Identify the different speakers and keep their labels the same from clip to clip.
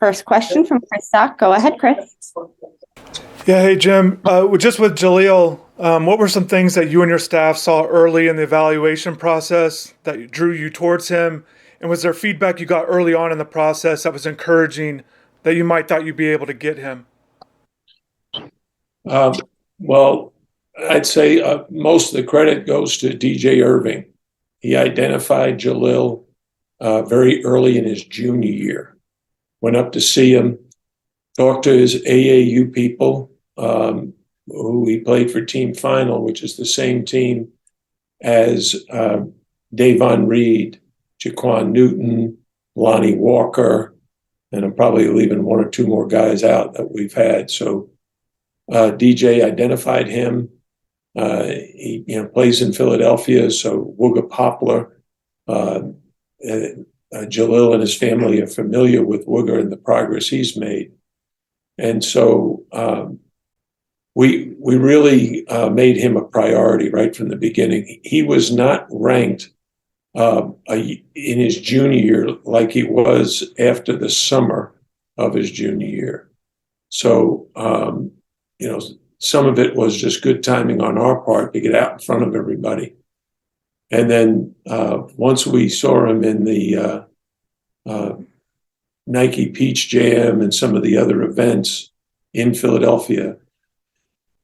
Speaker 1: First question from Chris Stock. Go ahead, Chris.
Speaker 2: Yeah, hey, Jim. Just with Jalil, what were some things that you and your staff saw early in the evaluation process that drew you towards him? And was there feedback you got early on in the process that was encouraging that you might thought you'd be able to get him?
Speaker 3: Well, I'd say most of the credit goes to DJ Irving. He identified Jalil very early in his junior year. Went up to see him, talked to his AAU people, who he played for team final, which is the same team as Davon Reed, Jaquan Newton, Lonnie Walker, and I'm probably leaving one or two more guys out that we've had. So DJ identified him. He plays in Philadelphia, so Wooga Poplar, Jalil and his family are familiar with Wooga and the progress he's made. And so we really made him a priority right from the beginning. He was not ranked in his junior year like he was after the summer of his junior year. So, some of it was just good timing on our part to get out in front of everybody. And then once we saw him in the Nike Peach Jam and some of the other events in Philadelphia,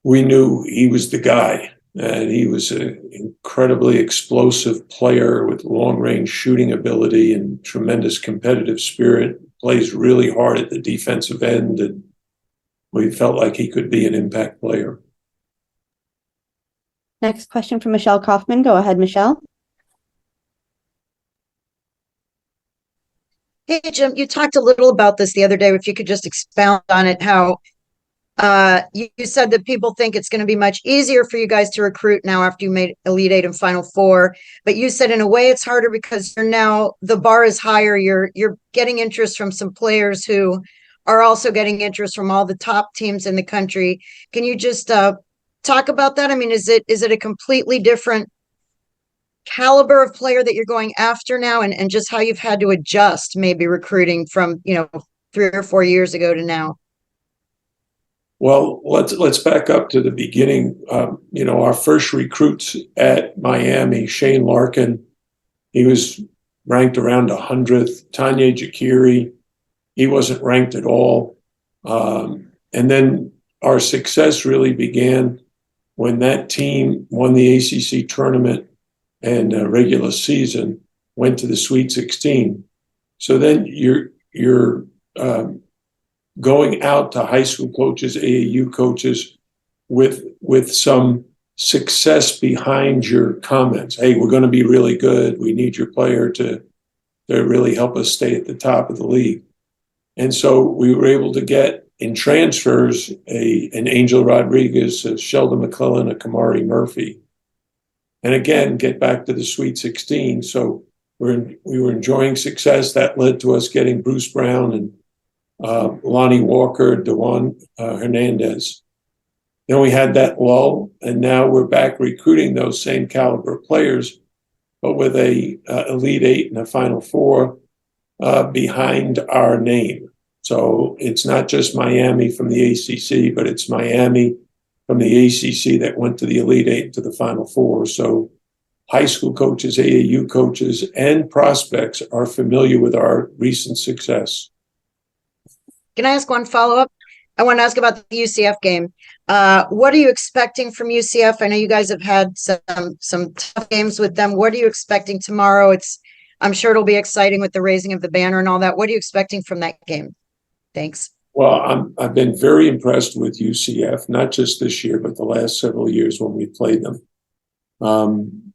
Speaker 3: we knew he was the guy. And he was an incredibly explosive player with long-range shooting ability and tremendous competitive spirit, plays really hard at the defensive end, and we felt like he could be an impact player.
Speaker 1: Next question from Michelle Kaufman. Go ahead, Michelle.
Speaker 4: Hey, Jim, you talked a little about this the other day. If you could just expound on it, how you said that people think it's going to be much easier for you guys to recruit now after you made Elite Eight and Final Four. But you said in a way it's harder because you're now, the bar is higher. You're getting interest from some players who are also getting interest from all the top teams in the country. Can you just talk about that? I mean, is it a completely different caliber of player that you're going after now, and just how you've had to adjust maybe recruiting from 3 or 4 years ago to now?
Speaker 3: Well, let's back up to the beginning. Our first recruits at Miami, Shane Larkin, he was ranked around 100th. Tanya Jakiri, he wasn't ranked at all. And then our success really began when that team won the ACC tournament and regular season, went to the Sweet 16. So then you're going out to high school coaches, AAU coaches, with some success behind your comments. Hey, we're going to be really good. We need your player to really help us stay at the top of the league. And so we were able to get in transfers an Angel Rodriguez, a Sheldon McClellan, a Kamari Murphy. And again, get back to the Sweet 16. So we were enjoying success. That led to us getting Bruce Brown and Lonnie Walker, DeJuan Hernandez. Then we had that lull, and now we're back recruiting those same caliber players, but with a Elite Eight and a Final Four behind our name. So it's not just Miami from the ACC, but it's Miami from the ACC that went to the Elite Eight to the Final Four. So high school coaches, AAU coaches, and prospects are familiar with our recent success.
Speaker 4: Can I ask one follow-up? I want to ask about the UCF game. What are you expecting from UCF? I know you guys have had some tough games with them. What are you expecting tomorrow? I'm sure it'll be exciting with the raising of the banner and all that. What are you expecting from that game? Thanks.
Speaker 3: Well, I've been very impressed with UCF, not just this year, but the last several years when we played them.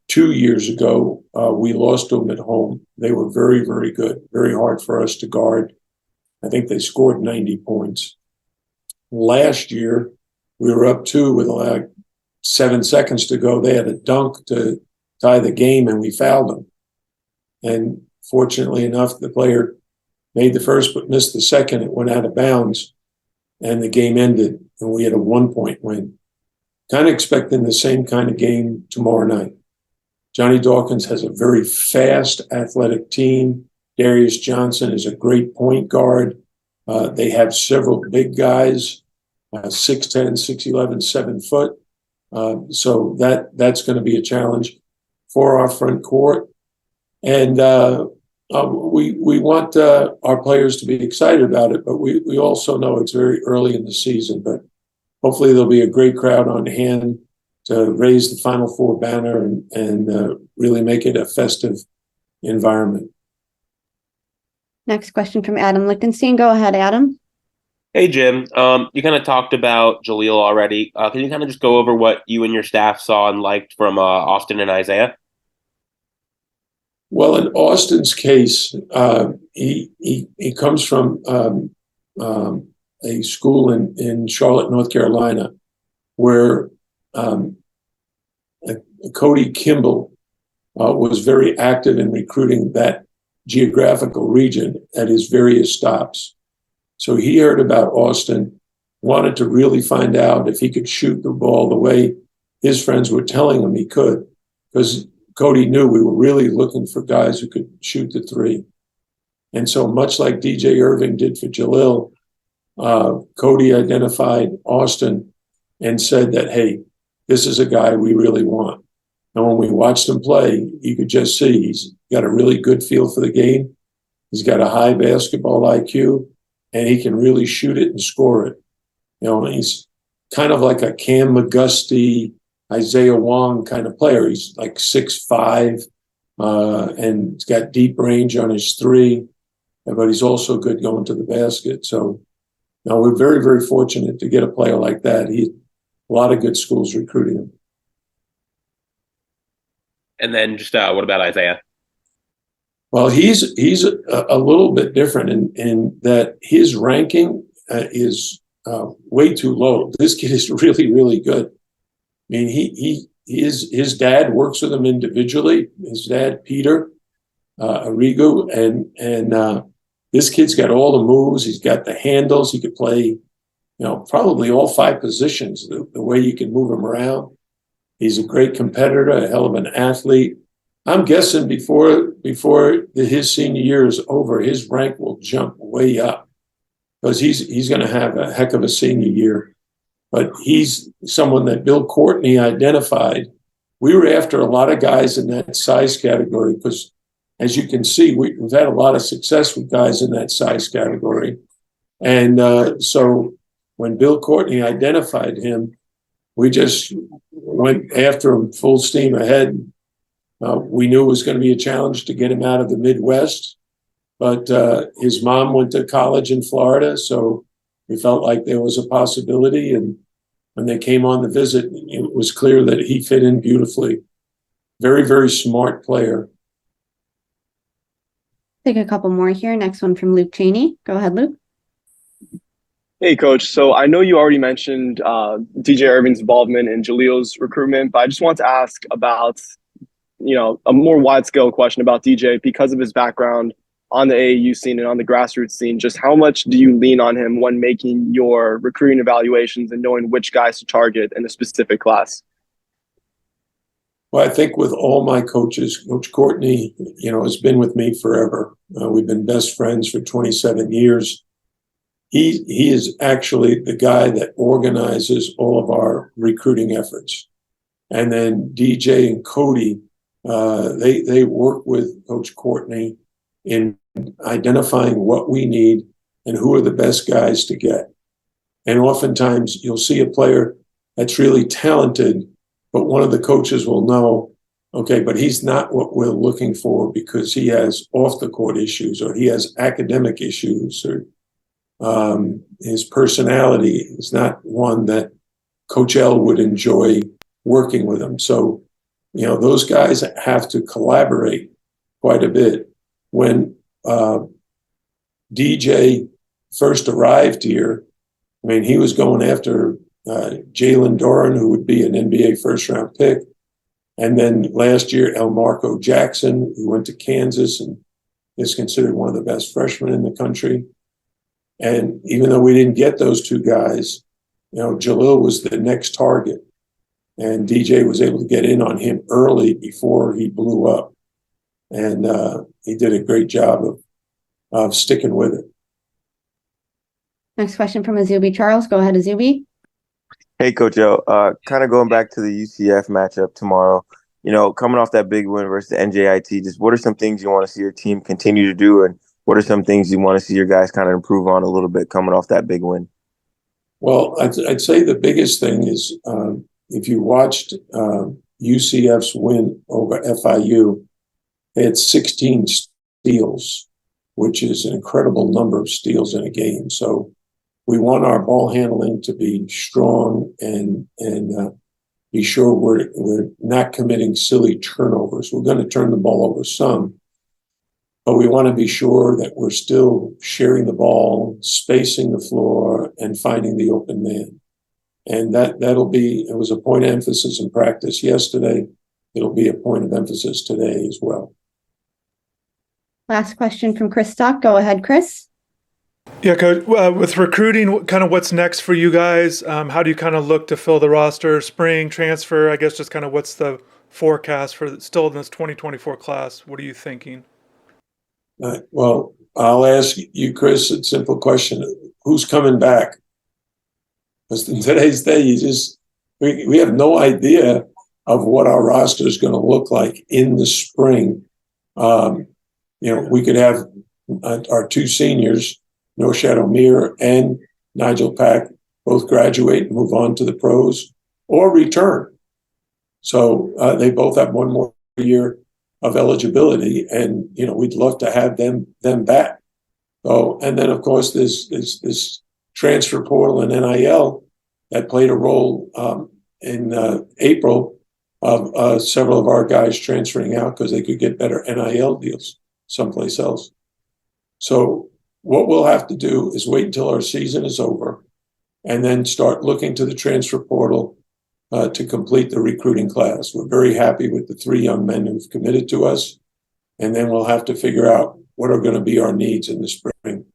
Speaker 3: 2 years ago, we lost to them at home. They were very, very good, very hard for us to guard. I think they scored 90 points. Last year, we were up 2 with like 7 seconds to go. They had a dunk to tie the game, and we fouled them. And fortunately enough, the player made the first but missed the second. It went out of bounds, and the game ended, and we had a 1-point win. Kind of expecting the same kind of game tomorrow night. Johnny Dawkins has a very fast, athletic team. Darius Johnson is a great point guard. They have several big guys, 6'10", 6'11", 7 foot. So that's going to be a challenge for our front court. And we want our players to be excited about it, but we also know it's very early in the season. But hopefully there'll be a great crowd on hand to raise the Final Four banner and really make it a festive environment.
Speaker 1: Next question from Adam Lichtenstein. Go ahead, Adam.
Speaker 5: Hey, Jim. You kind of talked about Jalil already. Can you kind of just go over what you and your staff saw and liked from Austin and Isaiah?
Speaker 3: Well, in Austin's case, he comes from a school in Charlotte, North Carolina, where Cody Kimball was very active in recruiting that geographical region at his various stops. So he heard about Austin, wanted to really find out if he could shoot the ball the way his friends were telling him he could, because Cody knew we were really looking for guys who could shoot the three. And so much like DJ Irving did for Jalil, Cody identified Austin and said that, hey, this is a guy we really want. And when we watched him play, you could just see he's got a really good feel for the game. He's got a high basketball IQ, and he can really shoot it and score it. You know, he's kind of like a Cam McGusty, Isaiah Wong kind of player. He's like 6'5", and he's got deep range on his three, but he's also good going to the basket. So now we're very, very fortunate to get a player like that. A lot of good schools recruiting him.
Speaker 5: And then just what about Isaiah?
Speaker 3: Well, he's a little bit different in that his ranking is way too low. This kid is really, really good. I mean, his dad works with him individually. His dad, Peter Arigu, and this kid's got all the moves. He's got the handles. He could play, probably all 5 positions. The way you can move him around. He's a great competitor, a hell of an athlete. I'm guessing before his senior year is over, his rank will jump way up because he's going to have a heck of a senior year. But he's someone that Bill Courtney identified. We were after a lot of guys in that size category because, as you can see, we've had a lot of success with guys in that size category. And so when Bill Courtney identified him, we just went after him full steam ahead. We knew it was going to be a challenge to get him out of the Midwest, but his mom went to college in Florida, so we felt like there was a possibility. And when they came on the visit, it was clear that he fit in beautifully. Very, very smart player.
Speaker 1: Take a couple more here. Next one from Luke Cheney. Go ahead, Luke.
Speaker 6: Hey, Coach. So I know you already mentioned DJ Irving's involvement in Jalil's recruitment, but I just want to ask about, a more wide-scale question about DJ because of his background on the AAU scene and on the grassroots scene. Just how much do you lean on him when making your recruiting evaluations and knowing which guys to target in a specific class?
Speaker 3: Well, I think with all my coaches, Coach Courtney, has been with me forever. We've been best friends for 27 years. He is actually the guy that organizes all of our recruiting efforts. And then DJ and Cody, they work with Coach Courtney in identifying what we need and who are the best guys to get. And oftentimes you'll see a player that's really talented, but one of the coaches will know, okay, but he's not what we're looking for because he has off the court issues or he has academic issues or his personality is not one that Coach L would enjoy working with him. So, those guys have to collaborate quite a bit. When DJ first arrived here, he was going after Jalen Doran, who would be an NBA first-round pick. And then last year, Elmarco Jackson, who went to Kansas and is considered one of the best freshmen in the country. And even though we didn't get those 2 guys, Jalil was the next target. And DJ was able to get in on him early before he blew up. And he did a great job of sticking with it.
Speaker 1: Next question from Azubi Charles. Go ahead, Azubi.
Speaker 7: Hey, Coach O. Kind of going back to the UCF matchup tomorrow. Coming off that big win versus the NJIT, just what are some things you want to see your team continue to do, and what are some things you want to see your guys kind of improve on a little bit coming off that big win?
Speaker 3: Well, I'd say the biggest thing is if you watched UCF's win over FIU, they had 16 steals, which is an incredible number of steals in a game. So we want our ball handling to be strong and be sure we're not committing silly turnovers. We're going to turn the ball over some, but we want to be sure that we're still sharing the ball, spacing the floor, and finding the open man. And it was a point of emphasis in practice yesterday. It'll be a point of emphasis today as well.
Speaker 1: Last question from Chris Stock. Go ahead, Chris.
Speaker 2: Yeah, Coach, with recruiting, kind of what's next for you guys? How do you kind of look to fill the roster, spring, transfer? I guess just kind of what's the forecast for still in this 2024 class? What are you thinking?
Speaker 3: Well, I'll ask you, Chris, a simple question. Who's coming back? Because in today's day, we have no idea of what our roster is going to look like in the spring. We could have our two seniors, Norshad Omir and Nigel Pack, both graduate and move on to the pros or return. So they both have one more year of eligibility, and we'd love to have them back. So, and then of course there's this transfer portal and NIL that played a role in April of several of our guys transferring out because they could get better NIL deals someplace else. So what we'll have to do is wait until our season is over and then start looking to the transfer portal to complete the recruiting class. We're very happy with the 3 young men who've committed to us. And then we'll have to figure out what are going to be our needs in the spring.